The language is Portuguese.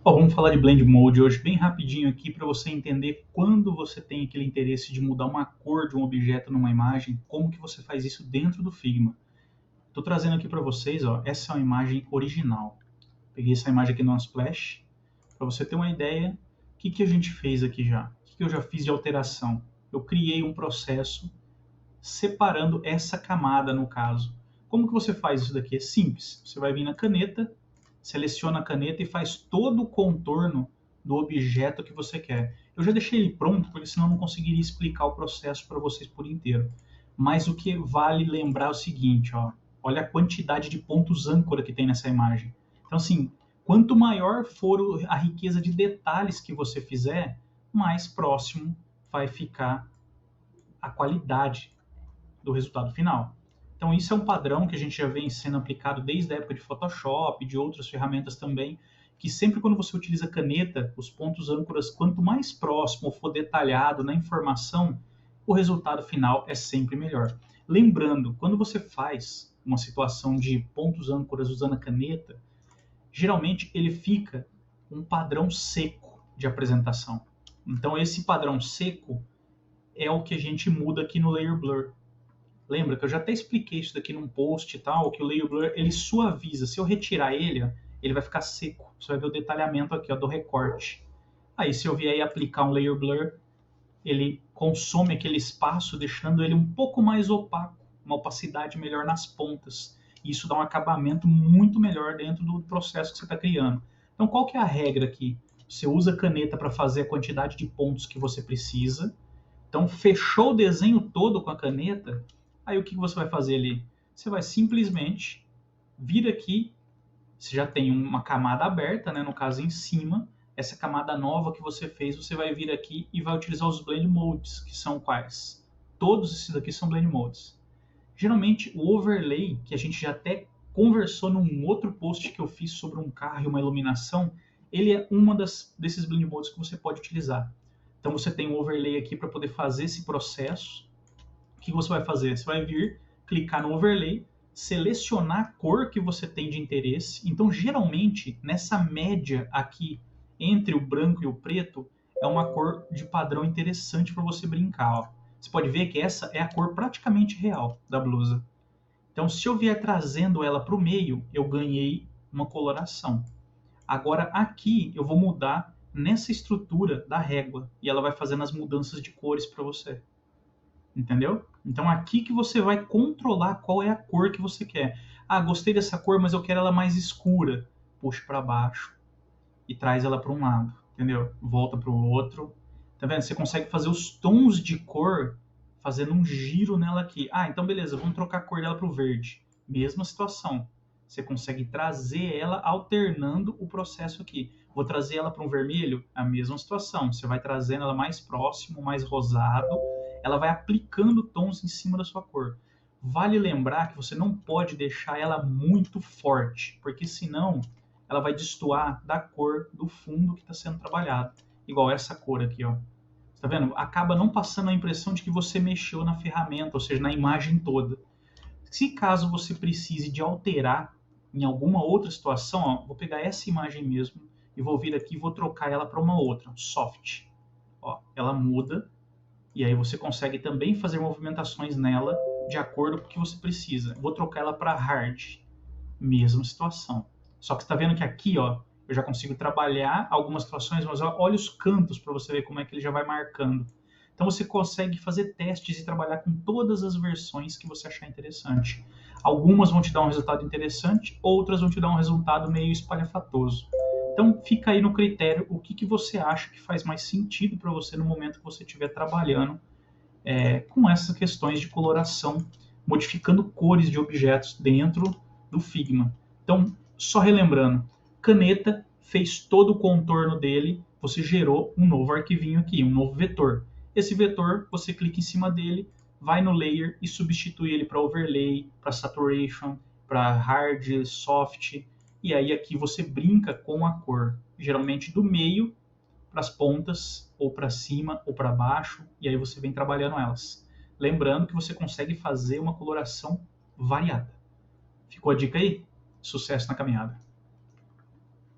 Ó, vamos falar de Blend Mode hoje bem rapidinho aqui para você entender quando você tem aquele interesse de mudar uma cor de um objeto numa imagem, como que você faz isso dentro do Figma. Estou trazendo aqui para vocês, ó, essa é uma imagem original. Peguei essa imagem aqui no Unsplash para você ter uma ideia. O que que a gente fez aqui já? O que que eu já fiz de alteração? Eu criei um processo separando essa camada no caso. Como que você faz isso daqui? É simples. Você vai vir na caneta, seleciona a caneta e faz todo o contorno do objeto que você quer. Eu já deixei ele pronto, porque senão eu não conseguiria explicar o processo para vocês por inteiro. Mas o que vale lembrar é o seguinte, ó, olha a quantidade de pontos âncora que tem nessa imagem. Então, assim, quanto maior for a riqueza de detalhes que você fizer, mais próximo vai ficar a qualidade do resultado final. Então, isso é um padrão que a gente já vem sendo aplicado desde a época de Photoshop, de outras ferramentas também, que sempre quando você utiliza caneta, os pontos âncoras, quanto mais próximo for detalhado na informação, o resultado final é sempre melhor. Lembrando, quando você faz uma situação de pontos âncoras usando a caneta, geralmente ele fica um padrão seco de apresentação. Então, esse padrão seco é o que a gente muda aqui no Layer Blur. Lembra que eu já até expliquei isso daqui num post e tal, que o Layer Blur ele suaviza. Se eu retirar ele, ó, ele vai ficar seco. Você vai ver o detalhamento aqui ó, do recorte. Aí se eu vier aplicar um Layer Blur, ele consome aquele espaço, deixando ele um pouco mais opaco, uma opacidade melhor nas pontas. E isso dá um acabamento muito melhor dentro do processo que você está criando. Então qual que é a regra aqui? Você usa a caneta para fazer a quantidade de pontos que você precisa. Então fechou o desenho todo com a caneta. Aí o que você vai fazer ali? Você vai simplesmente vir aqui, você já tem uma camada aberta, né, no caso em cima, essa camada nova que você fez, você vai vir aqui e vai utilizar os Blend Modes, que são quais? Todos esses aqui são Blend Modes. Geralmente o overlay, que a gente já até conversou num outro post que eu fiz sobre um carro e uma iluminação, ele é uma desses Blend Modes que você pode utilizar. Então você tem um overlay aqui para poder fazer esse processo. O que você vai fazer? Você vai vir, clicar no overlay, selecionar a cor que você tem de interesse. Então, geralmente, nessa média aqui, entre o branco e o preto, é uma cor de padrão interessante para você brincar. Ó. Você pode ver que essa é a cor praticamente real da blusa. Então, se eu vier trazendo ela para o meio, eu ganhei uma coloração. Agora, aqui, eu vou mudar nessa estrutura da régua. E ela vai fazendo as mudanças de cores para você. Entendeu? Então aqui que você vai controlar qual é a cor que você quer. Ah, gostei dessa cor, mas eu quero ela mais escura. Puxa para baixo e traz ela para um lado, entendeu? Volta para o outro. Tá vendo? Você consegue fazer os tons de cor fazendo um giro nela aqui. Ah, então beleza, vamos trocar a cor dela para o verde. Mesma situação. Você consegue trazer ela alternando o processo aqui. Vou trazer ela para um vermelho, a mesma situação. Você vai trazendo ela mais próximo, mais rosado. Ela vai aplicando tons em cima da sua cor. Vale lembrar que você não pode deixar ela muito forte, porque senão ela vai destoar da cor do fundo que está sendo trabalhado. Igual essa cor aqui, ó. Tá vendo? Acaba não passando a impressão de que você mexeu na ferramenta, ou seja, na imagem toda. Se caso você precise de alterar em alguma outra situação, ó, vou pegar essa imagem mesmo e vou vir aqui e vou trocar ela para uma outra, soft. Ó, ela muda e aí você consegue também fazer movimentações nela de acordo com o que você precisa. Vou trocar ela para hard, mesma situação. Só que você está vendo que aqui, ó, eu já consigo trabalhar algumas situações, mas ó, olha os cantos para você ver como é que ele já vai marcando. Então você consegue fazer testes e trabalhar com todas as versões que você achar interessante. Algumas vão te dar um resultado interessante, outras vão te dar um resultado meio espalhafatoso. Então fica aí no critério o que você acha que faz mais sentido para você no momento que você estiver trabalhando com essas questões de coloração, modificando cores de objetos dentro do Figma. Então, só relembrando, caneta fez todo o contorno dele, você gerou um novo arquivinho aqui, um novo vetor. Esse vetor, você clica em cima dele, vai no layer e substitui ele para overlay, para saturation, para hard, soft, e aí aqui você brinca com a cor, geralmente do meio para as pontas, ou para cima, ou para baixo, e aí você vem trabalhando elas. Lembrando que você consegue fazer uma coloração variada. Ficou a dica aí? Sucesso na caminhada!